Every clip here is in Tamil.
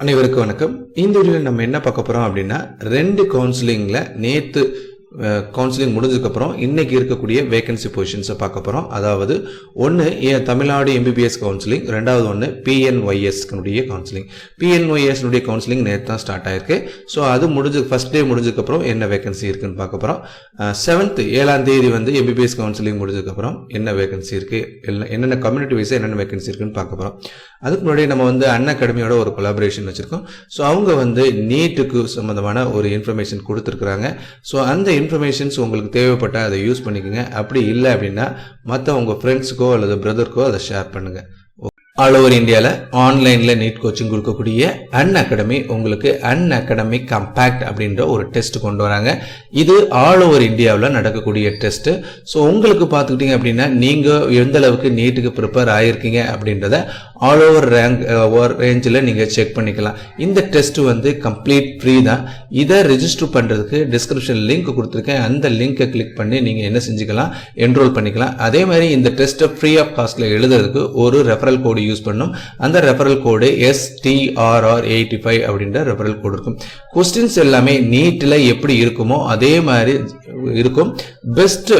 அனைவருக்கும் வணக்கம். இந்த வீடியோவில் நம்ம என்ன பார்க்க போறோம் அப்படின்னா, 2 கவுன்சிலிங்ல நேத்து கவுன்சிலிங் முடிஞ்சதுக்கு அப்புறம் இன்னைக்கு இருக்கக்கூடிய வேகன்சி பொசிஷன்ஸை பார்க்க போறோம். அதாவது ஒன்று தமிழ்நாடு எம்பிபிஎஸ் கவுன்சிலிங், ரெண்டாவது ஒன்று PNYS கவுன்சிலிங். PNYS கவுன்சிலிங் நேற்று தான் ஸ்டார்ட் ஆயிருக்கு. ஸோ அது ஃபர்ஸ்ட் டே முடிஞ்சதுக்கு அப்புறம் என்ன வேகன்சி இருக்குன்னு பார்க்க போறோம். 7ஆம் தேதி வந்து எம்பிபிஎஸ் கவுன்சிலிங் முடிஞ்சதுக்கு அப்புறம் என்ன வேகன்சி இருக்கு, என்னென்ன கம்யூனிட்டி வைஸா என்னென்ன வேகன்சி இருக்குன்னு பார்க்க போறோம். அதுக்கு முன்னாடி நம்ம வந்து அகாடமியோட ஒரு கொலாபரேஷன் வச்சிருக்கோம். ஸோ அவங்க வந்து நீட்டுக்கு சம்பந்தமான ஒரு இன்ஃபர்மேஷன் கொடுத்துருக்குறாங்க. ஸோ அந்த இன்ஃபர்மேஷன்ஸ் உங்களுக்கு தேவைப்பட்டால் அதை யூஸ் பண்ணிக்கோங்க. அப்படி இல்லை அப்படின்னா மற்ற உங்கள் ஃப்ரெண்ட்ஸுக்கோ அல்லது பிரதருக்கோ அதை ஷேர் பண்ணுங்கள். ஆல் ஓவர் இந்தியாவில் ஆன்லைனில் நீட் கோச்சிங் கொடுக்கக்கூடிய அகாடமி உங்களுக்கு அகாடமிக் கம்பேக்ட் அப்படின்ற ஒரு டெஸ்ட் கொண்டு வராங்க. இது ஆல் ஓவர் இந்தியாவில் நடக்கக்கூடிய டெஸ்ட். ஸோ உங்களுக்கு பார்த்துக்கிட்டீங்க அப்படின்னா நீங்கள் எந்த அளவுக்கு நீட்டுக்கு ப்ரிப்பேர் ஆகிருக்கீங்க அப்படின்றத ஆல் ஓவர் ரேஞ்சில் நீங்கள் செக் பண்ணிக்கலாம். இந்த டெஸ்ட் வந்து கம்ப்ளீட் ஃப்ரீ தான். இதை ரெஜிஸ்டர் பண்ணுறதுக்கு டிஸ்கிரிப்ஷன் லிங்க் கொடுத்துருக்கேன். அந்த லிங்கை கிளிக் பண்ணி நீங்கள் என்ன செஞ்சுக்கலாம், என்ரோல் பண்ணிக்கலாம். அதே மாதிரி இந்த டெஸ்ட்டை ஃப்ரீ ஆஃப் காஸ்ட்டில் எழுதுறதுக்கு ஒரு ரெஃபரல் கோடு யூஸ் பண்ணும். அந்த ரெஃபரல் கோடு STRR85 அப்படின்ற ரெஃபரல் கோடு இருக்கும். கொஸ்டின்ஸ் எல்லாமே நீட்ல எப்படி இருக்குமோ அதே மாதிரி இருக்கும். பெஸ்ட்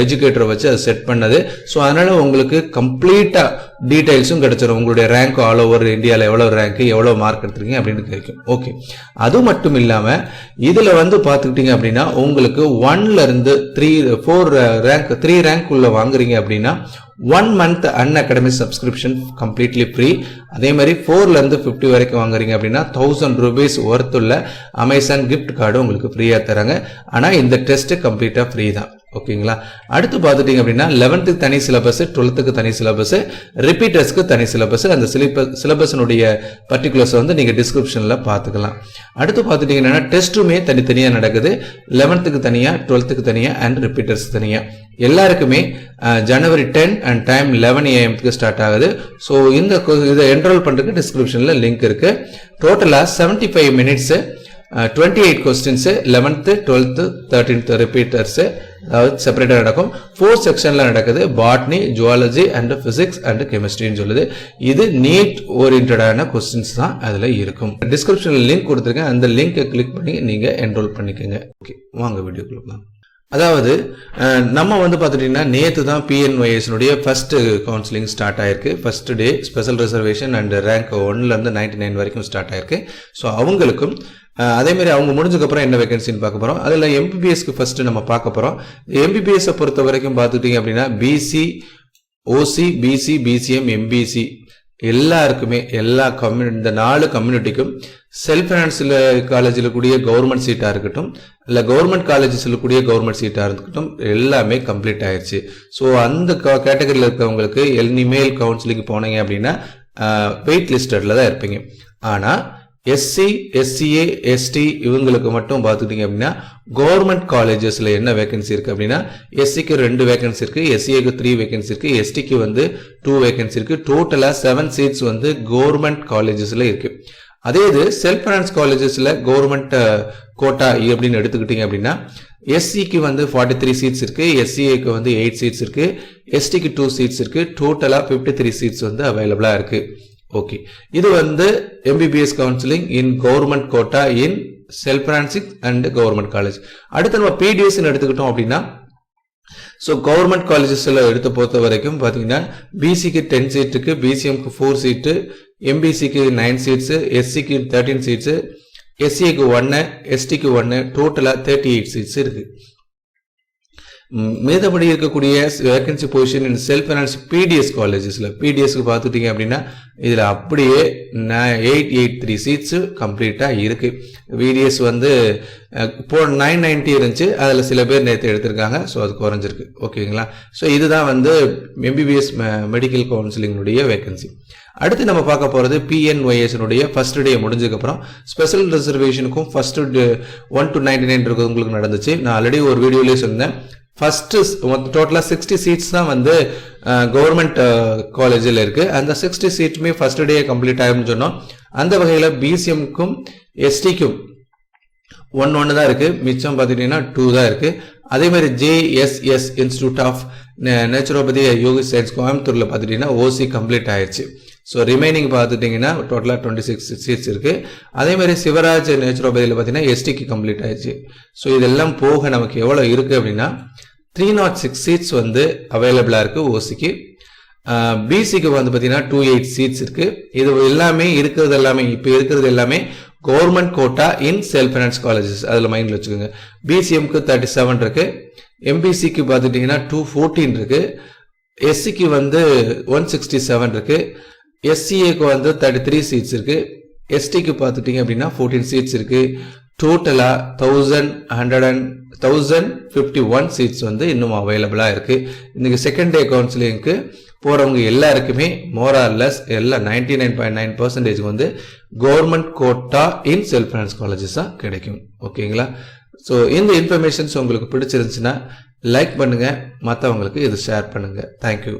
எஜுகேட்டரை வச்சு அதை செட் பண்ணது. ஸோ அதனால உங்களுக்கு கம்ப்ளீட்டா டீடைல்ஸும் கிடைச்சிடும். உங்களுடைய ரேங்க் ஆல் ஓவர் இந்தியாவில் எவ்வளவு ரேங்க், எவ்வளவு மார்க் எடுத்திருக்கீங்க அப்படின்னு கிடைக்கும். ஓகே, அது மட்டும் இல்லாம இதுல வந்து பாத்துக்கிட்டீங்க அப்படின்னா உங்களுக்கு 1ல இருந்து 3 ரேங்க் உள்ள வாங்குறீங்க அப்படின்னா 1 month academy subscription completely free. அதே மாதிரி 4ல இருந்து 50 வரைக்கும் வாங்குறீங்க அப்படின்னா 1000 rupees ஒர்த் உள்ள அமேசான் கிஃப்ட் கார்டு உங்களுக்கு ஃப்ரீயா தராங்க. ஆனா இந்த டெஸ்ட் கம்ப்ளீட்டா ஃப்ரீ தான். ஓகேங்களா. அடுத்து பார்த்துட்டீங்க அப்படின்னா 11th தனி சிலபஸ், 12th தனி சிலபஸ், ரிப்பீட்டர்ஸ்க்கு தனி சிலபஸ். அந்த சிலபஸனுடைய பர்டிகுலர்ஸ் வந்து நீங்க டிஸ்கிரிப்ஷன்ல பார்த்துக்கலாம். அடுத்து பார்த்துட்டீங்கன்னா டெஸ்ட்டுமே தனித்தனியா நடக்குது. 11th தனியா, 12th தனியா அண்ட் ரிப்பீட்டர்ஸ் தனியா. எல்லாருக்குமே ஜனவரி 10 அண்ட் டைம் 11 AM ஸ்டார்ட் ஆகுது. ஸோ இதை என்ரோல் பண்றதுக்கு டிஸ்கிரிப்ஷன்ல லிங்க் இருக்கு. டோட்டலா 75 minutes, 28 questions, 11th, 12th, 13th repeaters அதாவது செப்பரேட்டா நடக்கும். 4 செக்ஷன்ல நடக்குது. Botany, zoology and physics and கெமிஸ்ட்ரின்னு சொல்லுது. இது நீட் ஓரியன்டான கொஸ்டின்ஸ் தான் அதுல இருக்கும். டிஸ்கிரிப்ஷன்ல லிங்க் கொடுத்துருக்கேன். அந்த லிங்கை கிளிக் பண்ணி நீங்க என்ரோல் பண்ணிக்கோங்க. ஓகே, வாங்க வீடியோக்குள்ள போகலாம். அதாவது நம்ம வந்து பார்த்துட்டீங்கன்னா நேற்று தான் PNYS ஃபர்ஸ்ட் கவுன்சிலிங் ஸ்டார்ட் ஆயிருக்கு. First day special reservation and rank 1ல இருந்து 99 வரைக்கும் ஸ்டார்ட் ஆயிருக்கு. ஸோ அவங்களுக்கும் அதே மாதிரி அவங்க முடிஞ்சதுக்கப்புறம் என்ன வேகன்சின்னு பார்க்க போறோம். அதில் MBBSக்கு ஃபர்ஸ்ட் நம்ம பார்க்க போறோம். MBBS பொறுத்த வரைக்கும் பார்த்துட்டீங்க அப்படின்னா BC, OC, BC, BCM, MBC எல்லாருக்குமே எல்லா இந்த 4 கம்யூனிட்டிக்கும் செல்ஃப் ஃபைனான்ஸ்ல காலேஜில் கூடிய கவர்மெண்ட் சீட்டா இருக்கட்டும், இல்லை கவர்மெண்ட் காலேஜஸ்ல கூடிய கவர்மெண்ட் சீட்டா இருக்கட்டும், எல்லாமே கம்ப்ளீட் ஆயிடுச்சு. ஸோ அந்த கேட்டகரியில் இருக்கிறவங்களுக்கு இனிமேல் கவுன்சிலிங் போனீங்க அப்படின்னா வெயிட் லிஸ்டட்ல தான் இருப்பீங்க. ஆனா SC, SCA, ST இவங்களுக்கு மட்டும் பார்த்துக்கிட்டீங்க அப்படின்னா கவர்மெண்ட் காலேஜஸ்ல என்ன வேகன்சி இருக்கு அப்படின்னா SCக்கு 2 வேகன்சி இருக்கு, SCAக்கு 3 வேகன்சி இருக்கு, STக்கு வந்து 2 வேகன்சி இருக்கு. டோட்டலா 7 சீட்ஸ் வந்து கவர்மெண்ட் காலேஜஸ்ல இருக்கு. அதே இது செல்ஃப் ஃபைனான்ஸ் காலேஜஸ்ல கவர்மெண்ட் கோட்டா அப்படின்னு எடுத்துக்கிட்டீங்க அப்படின்னா SCக்கு வந்து 43 சீட்ஸ் இருக்கு, SCAக்கு வந்து 8 சீட்ஸ் இருக்கு, STக்கு 2 சீட்ஸ் இருக்கு. டோட்டலா 53 சீட்ஸ் வந்து அவைலபிளா இருக்கு. ஓகே, இது வந்து MBBS counselling in government quota in self financing and government college. அடுத்து நம்ம PDS எடுத்துக்கிட்டோம் அப்படின்னா ஸோ கவர்மெண்ட் காலேஜஸ்ல எடுத்து பொறுத்த வரைக்கும் பார்த்தீங்கன்னா BCக்கு 10 சீட் இருக்கு, BCMக்கு 4 சீட்டு, MBCக்கு 9 சீட்ஸ், SCக்கு 13 சீட்ஸ், SCAக்கு 1, STக்கு 1, டோட்டலா 38 சீட்ஸ் இருக்கு. மீதபடி இருக்கக்கூடிய vacancy position in self finance PDS காலேஜஸ்ல PDSக்கு பார்த்துட்டீங்க அப்படின்னா இதுல அப்படியே 883 சீட்ஸ் கம்ப்ளீட்டா இருக்கு. VDS வந்து இப்போ 990 இருந்துச்சு, அதுல சில பேர் நேற்று எடுத்திருக்காங்க. ஸோ அது குறைஞ்சிருக்கு. ஓகேங்களா. ஸோ இதுதான் வந்து MBBS மெடிக்கல் கவுன்சிலிங்குடைய வேகன்சி. அடுத்து நம்ம பார்க்க போறது PNYS ஃபர்ஸ்ட் டே முடிஞ்சதுக்கு அப்புறம் ஸ்பெஷல் ரிசர்வேஷனுக்கும் ஃபர்ஸ்ட் 1 to 99 இருக்கிறது உங்களுக்கு நடந்துச்சு. நான் ஆல்ரெடி ஒரு வீடியோலயே சொன்னேன். ஃபர்ஸ்ட் டோட்டலா 60 சீட்ஸ் தான் வந்து கவர்மெண்ட் காலேஜில் இருக்கு. அந்த 60 சீட்டுமே ஃபர்ஸ்ட் டே கம்ப்ளீட் ஆகும்னு சொன்னோம். அந்த வகையில BCMக்கும் STக்கும் 1 தான் இருக்கு, மிச்சம் பார்த்துட்டீங்கன்னா 2 தான் இருக்கு. அதே மாதிரி JSS institute of naturopathy yogic science கோயம்புத்தூர்ல பார்த்துட்டீங்கன்னா OC கம்ப்ளீட் ஆயிடுச்சு. ஸோ ரிமைனிங் பார்த்துட்டிங்கன்னா டோட்டலாக 26 சீட்ஸ் இருக்குது. அதேமாதிரி சிவராஜ் நேச்சுரோபதியில் பார்த்தீங்கன்னா எஸ்டிக்கு கம்ப்ளீட் ஆயிடுச்சு. ஸோ இதெல்லாம் போக நமக்கு எவ்வளோ இருக்குது அப்படின்னா 306 சீட்ஸ் வந்து அவைலபிளாக இருக்குது ஓசிக்கு. பிசிக்கு வந்து பார்த்தீங்கன்னா 28 சீட்ஸ் இருக்குது. இது எல்லாமே இருக்கிறது எல்லாமே இப்போ இருக்கிறது எல்லாமே government quota in self finance colleges, அதில் மைண்டில் வச்சுக்கோங்க. பிசிஎம்க்கு 37 இருக்குது, எம்பிசிக்கு பார்த்துட்டிங்கன்னா 214 இருக்குது, எஸ்சிக்கு வந்து 167 இருக்குது, எஸ்சிஏக்கு வந்து 33 சீட்ஸ் இருக்குது, எஸ்டிக்கு பார்த்துட்டிங்க அப்படின்னா 14 சீட்ஸ் இருக்குது. டோட்டலாக 1051 சீட்ஸ் வந்து இன்னும் அவைலபிளாக இருக்குது. இன்றைக்கி செகண்ட் டே கவுன்சிலிங்க்கு போகிறவங்க எல்லாருக்குமே மோரார்லெஸ் எல்லாம் 99.9% வந்து government quota in self finance காலேஜஸாக கிடைக்கும். ஓகேங்களா? ஸோ இந்த இன்ஃபர்மேஷன்ஸ் உங்களுக்கு பிடிச்சிருந்துச்சுன்னா லைக் பண்ணுங்கள், மற்றவங்களுக்கு இது ஷேர் பண்ணுங்கள். தேங்க்யூ.